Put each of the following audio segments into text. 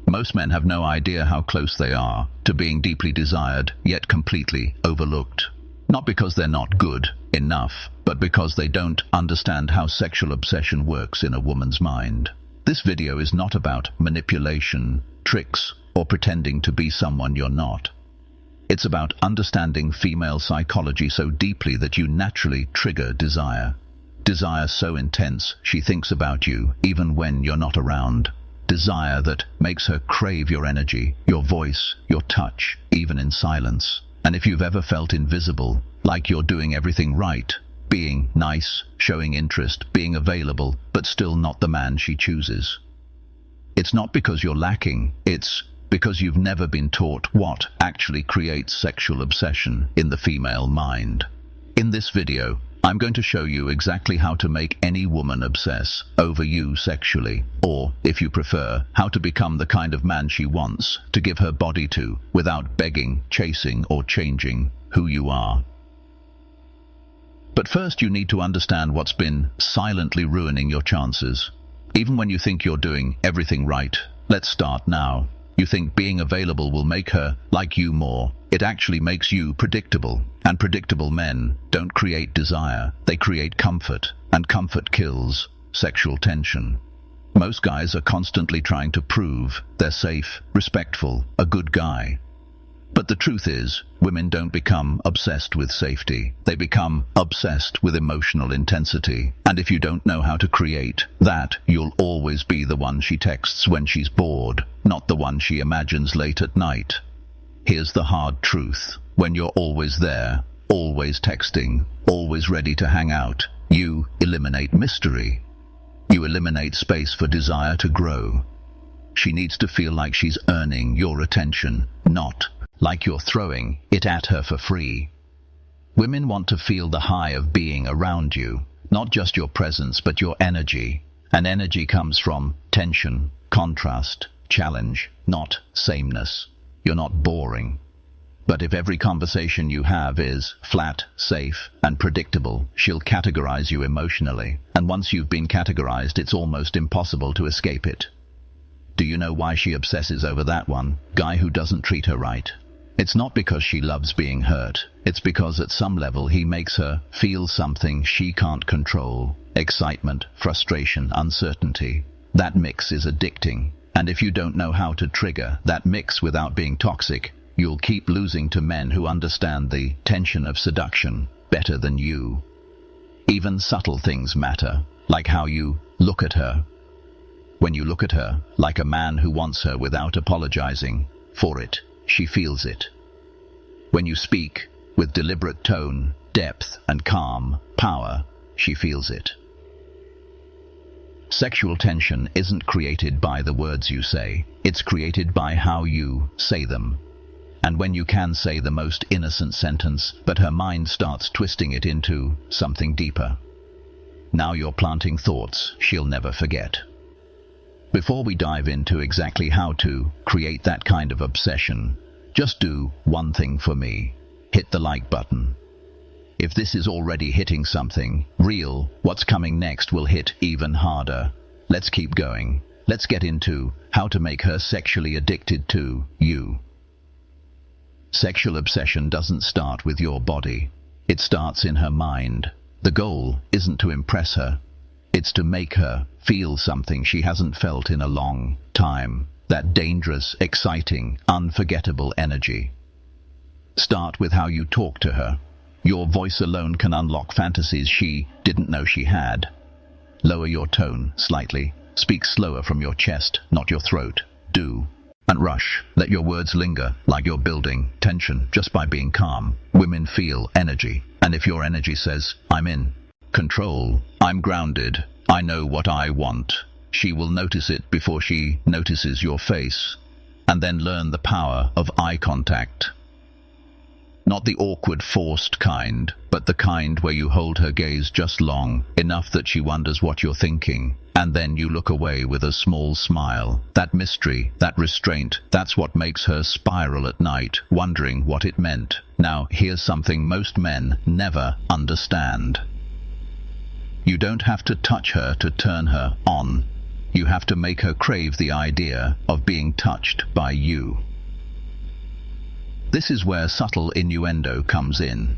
Most men have no idea how close they are to being deeply desired, yet completely overlooked. Not because they're not good enough, but because they don't understand how sexual obsession works in a woman's mind. This video is not about manipulation, tricks, or pretending to be someone you're not. It's about understanding female psychology so deeply that you naturally trigger desire. Desire so intense she thinks about you even when you're not around. Desire that makes her crave your energy, your voice, your touch, even in silence. And if you've ever felt invisible, like you're doing everything right, being nice, showing interest, being available, but still not the man she chooses, it's not because you're lacking, it's because you've never been taught what actually creates sexual obsession in the female mind. In this video, I'm going to show you exactly how to make any woman obsess over you sexually, or, if you prefer, how to become the kind of man she wants to give her body to without begging, chasing, or changing who you are. But first you need to understand what's been silently ruining your chances. Even when you think you're doing everything right, let's start now. You think being available will make her like you more. It actually makes you predictable. And predictable men don't create desire, they create comfort. And comfort kills sexual tension. Most guys are constantly trying to prove they're safe, respectful, a good guy. But the truth is, women don't become obsessed with safety. They become obsessed with emotional intensity. And if you don't know how to create that, you'll always be the one she texts when she's bored, not the one she imagines late at night. Here's the hard truth. When you're always there, always texting, always ready to hang out, you eliminate mystery. You eliminate space for desire to grow. She needs to feel like she's earning your attention, not like you're throwing it at her for free. Women want to feel the high of being around you, not just your presence, but your energy. And energy comes from tension, contrast, challenge, not sameness. You're not boring. But if every conversation you have is flat, safe, and predictable, she'll categorize you emotionally. And once you've been categorized, it's almost impossible to escape it. Do you know why she obsesses over that one guy who doesn't treat her right? It's not because she loves being hurt. It's because at some level he makes her feel something she can't control. Excitement, frustration, uncertainty. That mix is addicting. And if you don't know how to trigger that mix without being toxic, you'll keep losing to men who understand the tension of seduction better than you. Even subtle things matter, like how you look at her. When you look at her like a man who wants her without apologizing for it, she feels it. When you speak with deliberate tone, depth, and calm power, she feels it. Sexual tension isn't created by the words you say, it's created by how you say them. And when you can say the most innocent sentence, but her mind starts twisting it into something deeper, now you're planting thoughts she'll never forget. Before we dive into exactly how to create that kind of obsession, just do one thing for me. Hit the like button. If this is already hitting something real, what's coming next will hit even harder. Let's keep going. Let's get into how to make her sexually addicted to you. Sexual obsession doesn't start with your body. It starts in her mind. The goal isn't to impress her. It's to make her feel something she hasn't felt in a long time. That dangerous, exciting, unforgettable energy. Start with how you talk to her. Your voice alone can unlock fantasies she didn't know she had. Lower your tone slightly. Speak slower from your chest, not your throat. Do. And rush. Let your words linger, like you're building tension just by being calm. Women feel energy. And if your energy says, I'm in control, I'm grounded, I know what I want, she will notice it before she notices your face. And then learn the power of eye contact. Not the awkward, forced kind, but the kind where you hold her gaze just long enough that she wonders what you're thinking, and then you look away with a small smile. That mystery, that restraint, that's what makes her spiral at night, wondering what it meant. Now, here's something most men never understand. You don't have to touch her to turn her on. You have to make her crave the idea of being touched by you. This is where subtle innuendo comes in.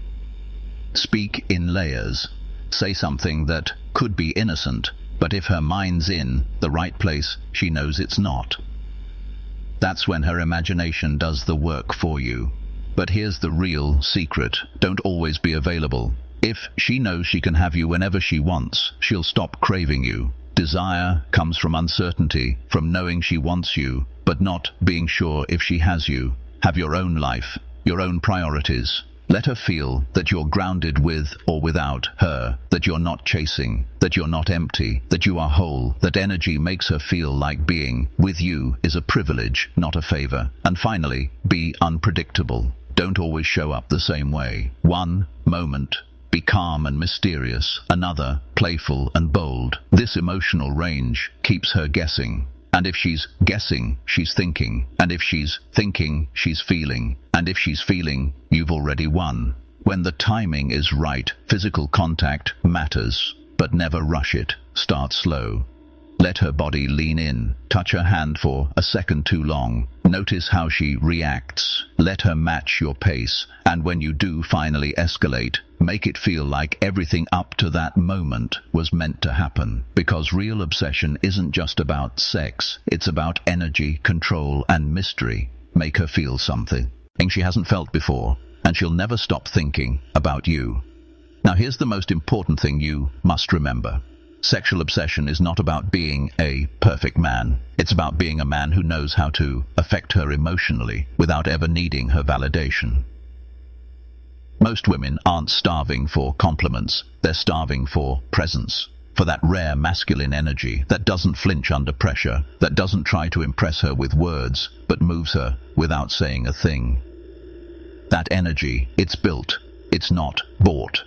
Speak in layers. Say something that could be innocent, but if her mind's in the right place, she knows it's not. That's when her imagination does the work for you. But here's the real secret. Don't always be available. If she knows she can have you whenever she wants, she'll stop craving you. Desire comes from uncertainty, from knowing she wants you, but not being sure if she has you. Have your own life, your own priorities. Let her feel that you're grounded with or without her, that you're not chasing, that you're not empty, that you are whole, that energy makes her feel like being with you is a privilege, not a favor. And finally, be unpredictable. Don't always show up the same way. One moment, be calm and mysterious. Another, playful and bold. This emotional range keeps her guessing. And if she's guessing, she's thinking. And if she's thinking, she's feeling. And if she's feeling, you've already won. When the timing is right, physical contact matters, but never rush it. Start slow. Let her body lean in. Touch her hand for a second too long. Notice how she reacts. Let her match your pace. And when you do finally escalate, make it feel like everything up to that moment was meant to happen. Because real obsession isn't just about sex. It's about energy, control, and mystery. Make her feel something she hasn't felt before, and she'll never stop thinking about you. Now here's the most important thing you must remember. Sexual obsession is not about being a perfect man. It's about being a man who knows how to affect her emotionally without ever needing her validation. Most women aren't starving for compliments. They're starving for presence, for that rare masculine energy that doesn't flinch under pressure, that doesn't try to impress her with words, but moves her without saying a thing. That energy, it's built, it's not bought.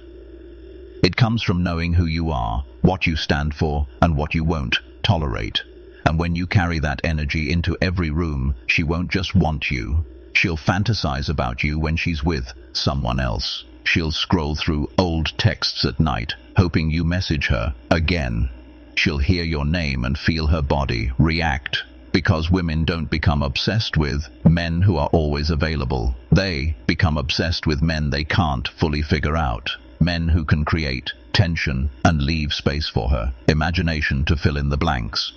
It comes from knowing who you are, what you stand for, and what you won't tolerate. And when you carry that energy into every room, she won't just want you. She'll fantasize about you when she's with someone else. She'll scroll through old texts at night, hoping you message her again. She'll hear your name and feel her body react. Because women don't become obsessed with men who are always available. They become obsessed with men they can't fully figure out. Men who can create tension and leave space for her imagination to fill in the blanks.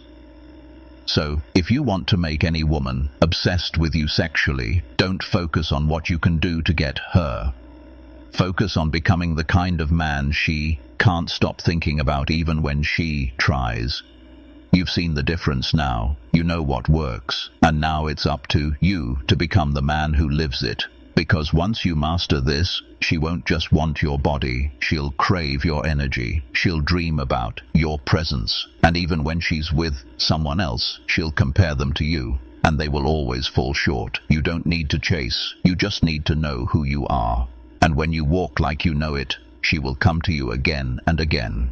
So, if you want to make any woman obsessed with you sexually, don't focus on what you can do to get her. Focus on becoming the kind of man she can't stop thinking about even when she tries. You've seen the difference now. You know what works. And now it's up to you to become the man who lives it. Because once you master this, she won't just want your body, she'll crave your energy, she'll dream about your presence, and even when she's with someone else, she'll compare them to you, and they will always fall short. You don't need to chase, you just need to know who you are. And when you walk like you know it, she will come to you again and again.